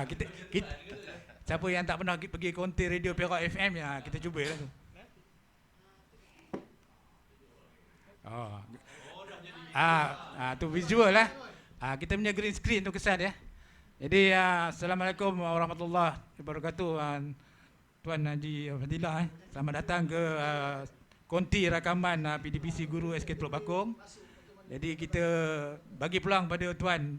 kita siapa yang tak pernah pergi konti radio Perak FM ya, kita cuba lah tu. Oh. Tu visual lah. Kita punya green screen tu kesan ya. Jadi Assalamualaikum warahmatullahi wabarakatuh. Tuan Haji Fadilah, selamat datang ke konti rakaman PDPC Guru SK Teluk Bakong. Jadi kita bagi peluang pada Tuan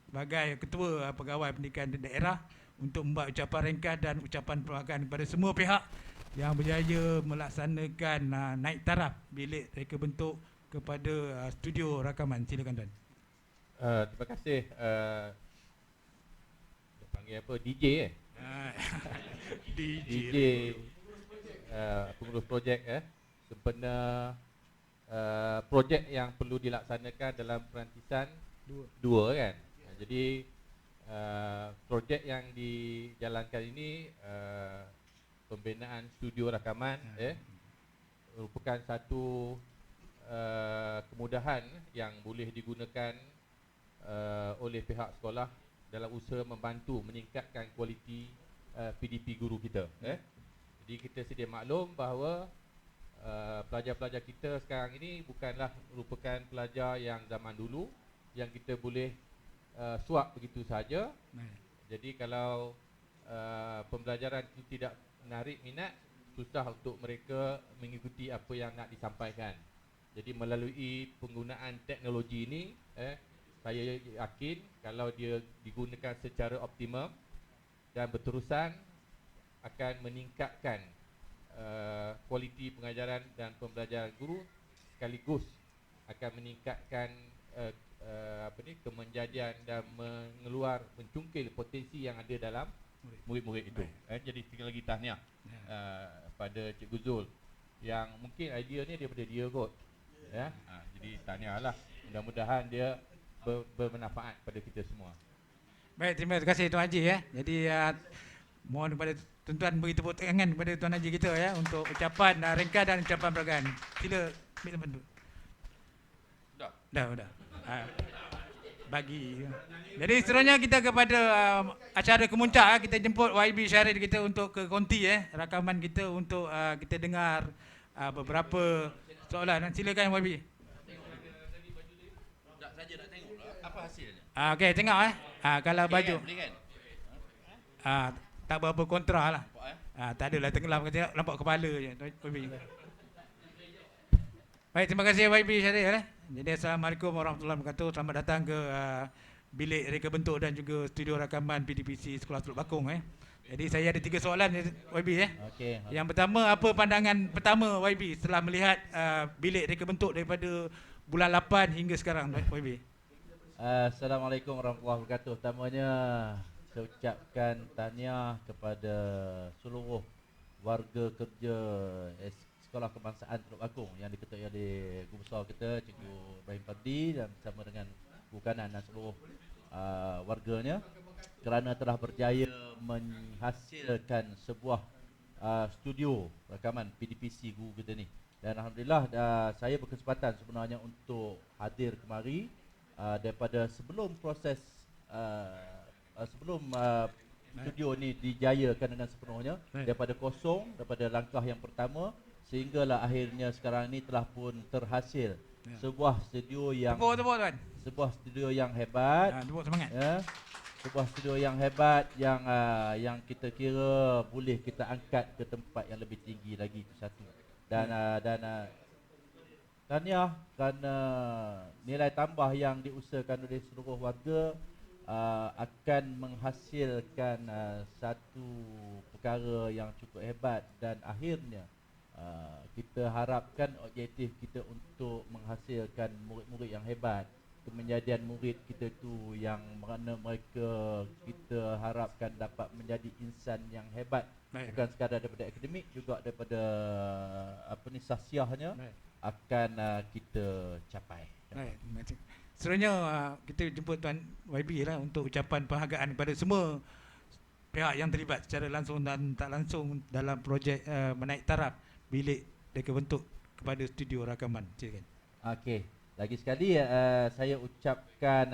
sebagai Ketua Pegawai Pendidikan Daerah untuk membuat ucapan ringkas dan ucapan penghargaan kepada semua pihak yang berjaya melaksanakan naik taraf bilik reka bentuk kepada studio rakaman. Silakan Tuan. Terima kasih. Panggil apa? DJ DJ pengurus projek sebenarnya projek yang perlu dilaksanakan dalam perantisan dua kan. Jadi projek yang dijalankan ini pembinaan studio rakaman merupakan satu kemudahan yang boleh digunakan oleh pihak sekolah dalam usaha membantu meningkatkan kualiti PDP guru kita. Jadi kita sedia maklum bahawa pelajar-pelajar kita sekarang ini bukanlah merupakan pelajar yang zaman dulu yang kita boleh suap begitu saja. Jadi kalau pembelajaran itu tidak menarik minat, susah untuk mereka mengikuti apa yang nak disampaikan. Jadi melalui penggunaan teknologi ini, saya yakin kalau dia digunakan secara optimum dan berterusan akan meningkatkan kualiti pengajaran dan pembelajaran guru, sekaligus akan meningkatkan kemenjadian dan mencungkil potensi yang ada dalam murid-murid itu. Jadi sekali lagi tahniah pada Cikgu Zul yang mungkin idea ni daripada dia kot. Jadi tahniah lah. Mudah-mudahan dia bermanfaat pada kita semua. Baik, terima kasih Tuan Haji ya. Jadi mohon kepada tuan-tuan beri tepuk tangan kepada Tuan Haji kita ya untuk ucapan ringkas dan ucapan peragaan. Sila ambil tempat dulu. Dah. Bagi. Jadi seterusnya kita kepada acara kemuncak. Kita jemput YB Syarif kita untuk ke konti rakaman kita untuk kita dengar beberapa soalan. Silakan YB. Apa hasilnya? Okey, tengok kalau baju. Tak berapa kontra lah. Tak adalah tenggelam, kita nampak kepala je. Baik, terima kasih YB Syarif. Jadi Assalamualaikum warahmatullahi wabarakatuh. Selamat datang ke bilik reka bentuk dan juga studio rakaman PDPC Sekolah Teluk Bakong. Jadi saya ada 3 soalan YB Okay. Yang pertama, apa pandangan pertama YB setelah melihat bilik reka bentuk daripada bulan 8 hingga sekarang YB? Assalamualaikum warahmatullahi wabarakatuh. Pertamanya saya ucapkan tahniah kepada seluruh warga kerja Sekolah Kebangsaan Teluk Bakong yang diketuai oleh Guru Besar kita Cikgu Ibrahim Fadli dan bersama dengan Bukanan dan seluruh warganya kerana telah berjaya menghasilkan sebuah studio rakaman PDPC guru kita ni. Dan alhamdulillah saya berkesempatan sebenarnya untuk hadir kemari daripada sebelum proses studio ni dijayakan dengan sepenuhnya, daripada kosong, daripada langkah yang pertama sehinggalah akhirnya sekarang ni telah pun terhasil sebuah studio yang sebuah studio yang hebat. Tepuk semangat. Sebuah studio yang hebat yang kita kira boleh kita angkat ke tempat yang lebih tinggi lagi, itu satu. Dan tahniah kerana nilai tambah yang diusahakan oleh seluruh warga akan menghasilkan satu perkara yang cukup hebat dan akhirnya kita harapkan objektif kita untuk menghasilkan murid-murid yang hebat. Kemenjadian murid kita tu yang mana mereka kita harapkan dapat menjadi insan yang hebat. Bukan sekadar daripada akademik, juga daripada sasiahnya akan kita capai. Seterusnya kita jemput Tuan YB lah untuk ucapan penghargaan kepada semua pihak yang terlibat secara langsung dan tak langsung dalam projek menaik taraf bilik reka bentuk kepada studio rakaman. Silakan. Okey, lagi sekali saya ucapkan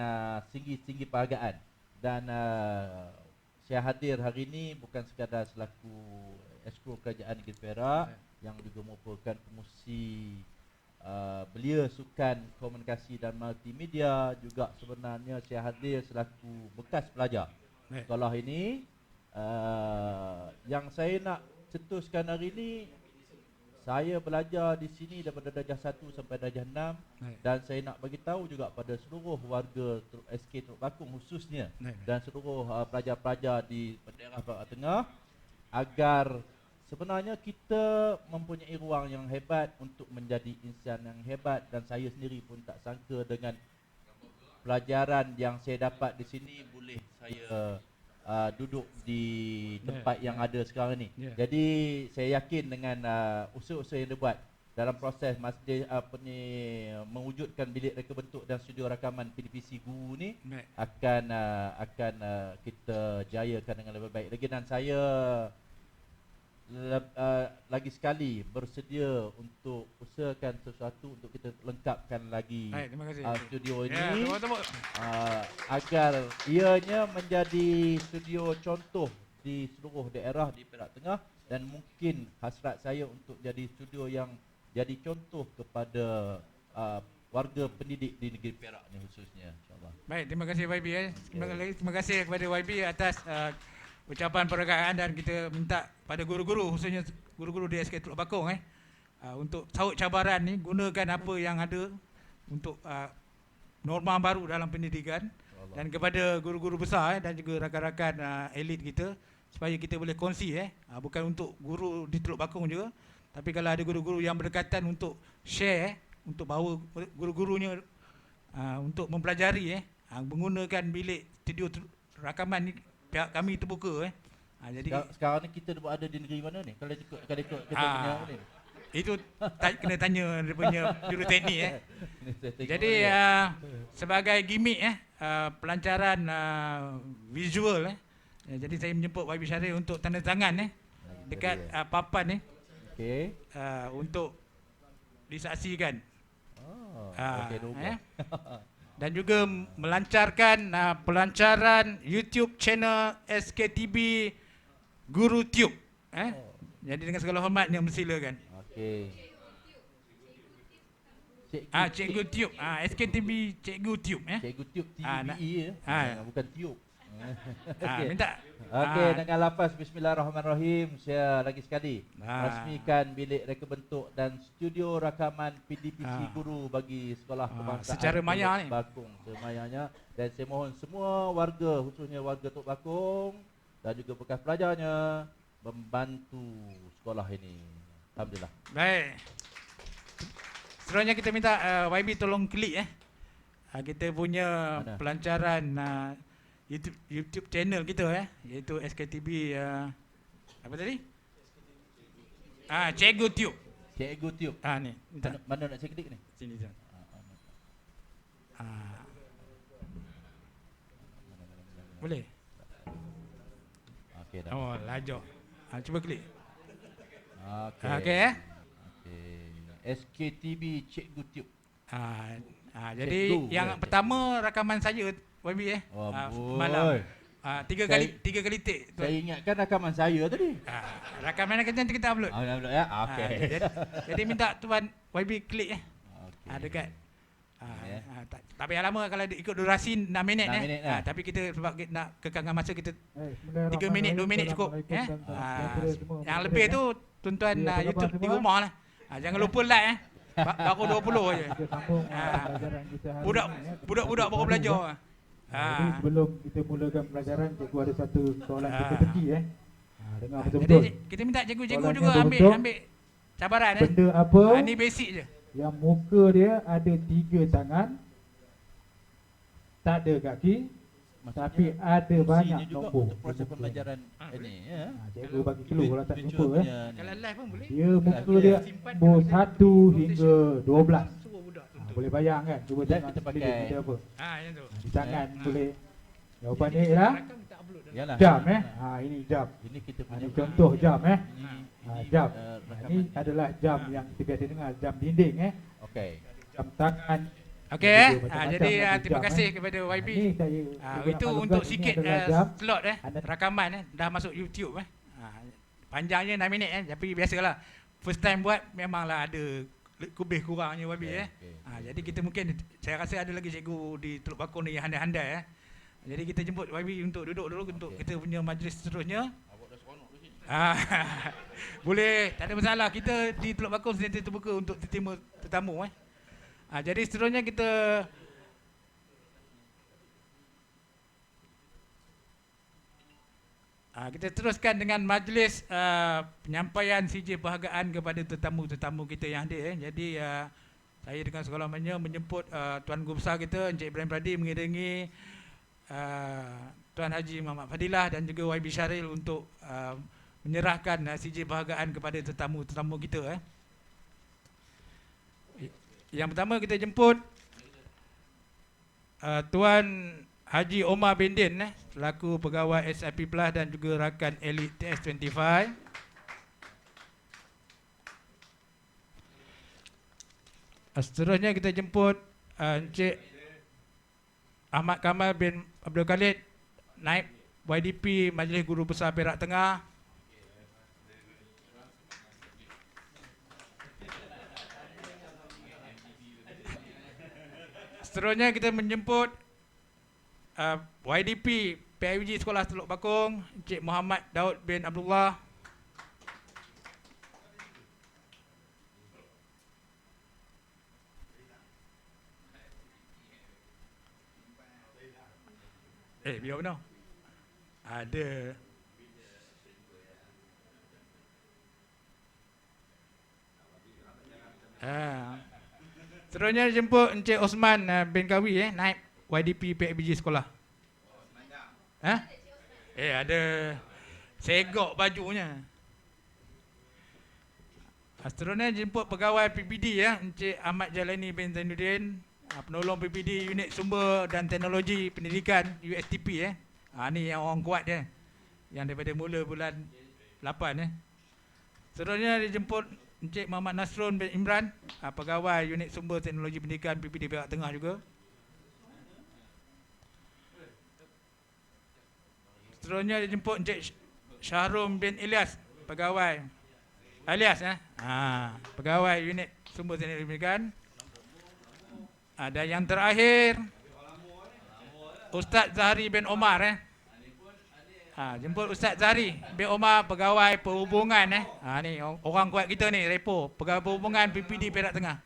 tinggi-tinggi penghargaan dan saya hadir hari ini bukan sekadar selaku Exco Kerajaan Negeri Perak yang juga merupakan pengurusi belia sukan komunikasi dan multimedia, juga sebenarnya saya hadir selaku bekas pelajar sekolah ini. Yang saya nak cetuskan hari ini, saya belajar di sini daripada darjah 1 sampai darjah 6 dan saya nak bagi tahu juga pada seluruh warga SK Teluk Bakung khususnya dan seluruh pelajar-pelajar di daerah Perak Tengah agar sebenarnya kita mempunyai ruang yang hebat untuk menjadi insan yang hebat, dan saya sendiri pun tak sangka dengan pelajaran yang saya dapat di sini boleh saya duduk di tempat yang ada sekarang ni. Jadi saya yakin dengan usaha-usaha yang dibuat dalam proses masjid mewujudkan bilik reka bentuk dan studio rakaman PDPC Guru ni akan kita jayakan dengan lebih baik lagi, dan saya lagi sekali bersedia untuk usahakan sesuatu untuk kita lengkapkan lagi studio ini agar ianya menjadi studio contoh di seluruh daerah di Perak Tengah, dan mungkin hasrat saya untuk jadi studio yang jadi contoh kepada warga pendidik di negeri Perak ni khususnya, insyaAllah. Baik, terima kasih YB. Terima kasih kepada YB atas ucapan perenggaan, dan kita minta pada guru-guru, khususnya guru-guru di SK Teluk Bakung untuk sahut cabaran ni, gunakan apa yang ada untuk norma baru dalam pendidikan, dan kepada guru-guru besar dan juga rakan-rakan elit kita, supaya kita boleh kongsi bukan untuk guru di Teluk Bakung juga, tapi kalau ada guru-guru yang berdekatan untuk share untuk bawa guru-gurunya untuk mempelajari menggunakan bilik studio rakaman ni. Pihak kami terbuka jadi sekarang ni kita ada di negeri mana ni? Kalau ikut kita punya ni. Itu kena tanya dia punya juruteknik Jadi sebagai gimmick pelancaran visual jadi saya menjemput YB Syarif untuk tanda tangan dekat papan ni. Okey. Untuk disaksikan. Okey, dan juga melancarkan pelancaran YouTube channel SKTB Guru Tube. Jadi dengan segala hormatnya mempersilakan. Okey. Cikgu Tube. SKTB Cikgu Tube Cikgu Tube TVE bukan Tube. Minta. Okey, dengan lafaz bismillahirrahmanirrahim, saya lagi sekali rasmikan bilik reka bentuk dan studio rakaman PDPC Guru bagi Sekolah Kebangsaan secara maya ni. Bakung semayanya, dan saya mohon semua warga, khususnya warga Teluk Bakung dan juga bekas pelajarnya membantu sekolah ini. Alhamdulillah. Baik. Seterusnya kita minta YB tolong klik kita punya pelancaran YouTube channel kita iaitu SKTB apa tadi? Cikgu Tube. Cikgu Tube. Ni. Mana nak saya klik ni? Sini jom. Boleh? Okey dah. Oh, lajak. Cuba klik. Okey. Okey Okey. SKTB Cikgu Tube. Jadi Cikgu, yang pertama rakaman saya YB malam. 3 kali take. Saya ingatkan rakaman saya tadi. Rakaman kita upload. Upload ya. Okey. Jadi minta tuan YB klik dekat. Tak payah lama kalau ikut durasi 6 minit 6 minit tapi kita sebab kita nak kekangan masa kita 3 minit 2 minit cukup yang lebih tu tuan-tuan YouTube di rumah lah. Jangan lupa like baru 20 je. Budak-budak baru belajar. Jadi sebelum kita mulakan pelajaran, cikgu ada satu soalan teka-teki dengar betul-betul. Jadi kita minta cikgu-cikgu juga ambil cabaran benda apa ni basic je. Yang muka dia ada 3 tangan, tak ada kaki, tapi ada banyak nombor. Untuk proses pembelajaran ini Cikgu bagi clue kalau tak jumpa Kalau live pun boleh. Dia muka dia nombor 1 hingga 12. Boleh bayang kan? Cuba Dan tengok kita pakai dia apa. Yang tu. Di tangan boleh. Jawapan dia ialah Yalah. jam ini jam. Ini kita punya Ini contoh jam jam. rakaman. Ini adalah jam yang kita biasa dengar, jam dinding Okey. jam tangan, Okey, Macam-macam jadi lagi terima jam, kasih kepada Ini YB. saya Itu maklumkan untuk ini sikit adalah jam. slot Anda- rakaman dah masuk YouTube panjangnya 6 minit tapi biasalah first time buat memanglah ada lebih kurangnya YB jadi kita mungkin saya rasa ada lagi cikgu di Teluk Bakung ni yang handai-handai jadi kita jemput YB untuk duduk dulu untuk kita punya majlis seterusnya. Boleh, tak ada masalah. Kita di Teluk Bakung sentiasa terbuka untuk terima tetamu jadi seterusnya kita kita teruskan dengan majlis penyampaian CJ perhargaan kepada tetamu-tetamu kita yang hadir. Jadi saya dengan segala-galanya menjemput Tuan Guru Besar kita Encik Ibrahim Pradi mengiringi Tuan Haji Muhammad Fadilah dan juga YB Syaril untuk menyerahkan CJ perhargaan kepada tetamu-tetamu kita. Yang pertama kita jemput Tuan Haji Omar bin Din selaku pegawai SIP Plus dan juga rakan elit TS25. Seterusnya kita jemput Encik Ahmad Kamal bin Abdul Khalid, Naib YDP Majlis Guru Besar Perak Tengah. Seterusnya kita menjemput YDP PIBG Sekolah Teluk Bakung, Encik Muhammad Daud bin Abdullah. Biar benar. Ada. Seterusnya jemput Encik Osman bin Kawi Naib YDP PIBG Sekolah. Ada segok bajunya. Seterusnya jemput pegawai PPD Encik Ahmad Jalani bin Zainuddin, penolong PPD Unit Sumber dan Teknologi Pendidikan USTP ni yang orang kuat dia. Yang daripada mula bulan 8 Seterusnya dijemput Encik Muhammad Nasrun bin Imran, pegawai Unit Sumber Teknologi Pendidikan PPD Perak Tengah juga. Seterusnya dijemput Encik Syahrum bin Ilyas, pegawai pegawai Unit Sumber Teknologi Pendidikan. Dan yang terakhir Ustaz Zahri bin Omar jemput Ustaz Zahri bin Omar, pegawai perhubungan ni orang kuat kita ni, Repo, pegawai perhubungan PPD Perak Tengah.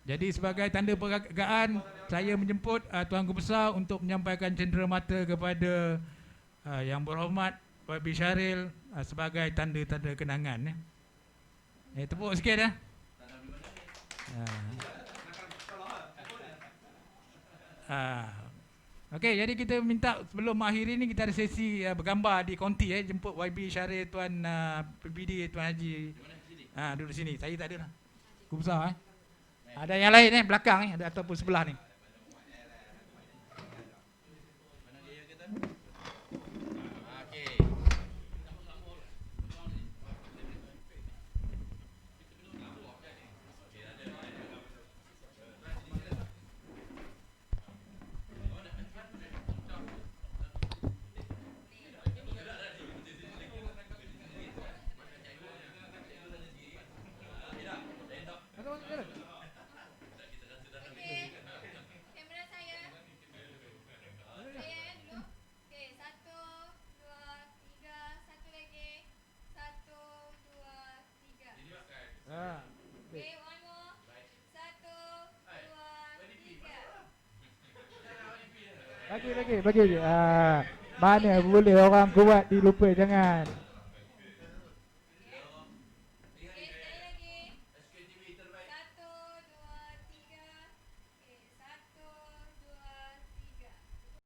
Jadi sebagai tanda penghargaan, saya menjemput Tuan Guru Besar untuk menyampaikan cenderamata kepada Yang Berhormat YB Syaril sebagai tanda-tanda kenangan. Tepuk sikit Okey, jadi kita minta sebelum mengakhiri ni kita ada sesi bergambar di konti jemput YB Syaril, Tuan PPD, Tuan Haji. Duduk sini. Saya tak ada lah. Guru Besar Ada yang lain belakang ada ataupun sebelah ni. Bagi. Mana boleh orang kuat dilupa, jangan.